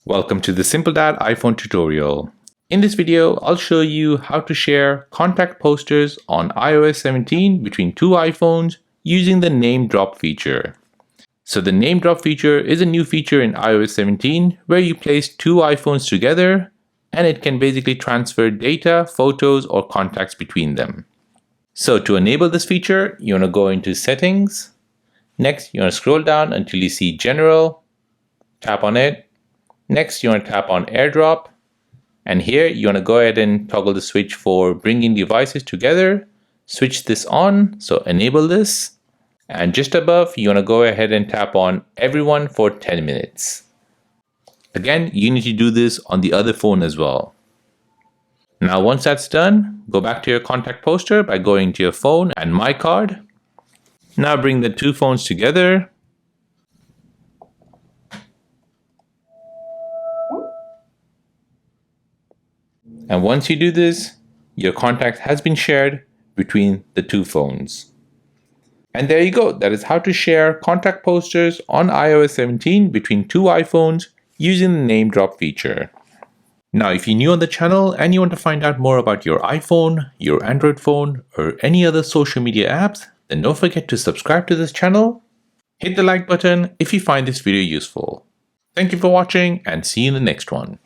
Welcome to the Simple Dad iPhone tutorial. In this video, I'll show you how to share contact posters on iOS 17 between two iPhones using the name drop feature. So the name drop feature is a new feature in iOS 17 where you place two iPhones together and it can basically transfer data, photos, or contacts between them. So to enable this feature, you want to go into Settings. Next, you want to scroll down until you see General, tap on it. Next, you want to tap on AirDrop, and here you want to go ahead and toggle the switch for bringing devices together. Switch this on, so enable this. And just above, you want to go ahead and tap on Everyone for 10 minutes. Again, you need to do this on the other phone as well. Now, once that's done, go back to your contact poster by going to your phone and My Card. Now bring the two phones together. And once you do this, your contact has been shared between the two phones. And there you go. That is how to share contact posters on iOS 17 between two iPhones using the name drop feature. Now, if you're new on the channel and you want to find out more about your iPhone, your Android phone, or any other social media apps, then don't forget to subscribe to this channel. Hit the like button if you find this video useful. Thank you for watching and see you in the next one.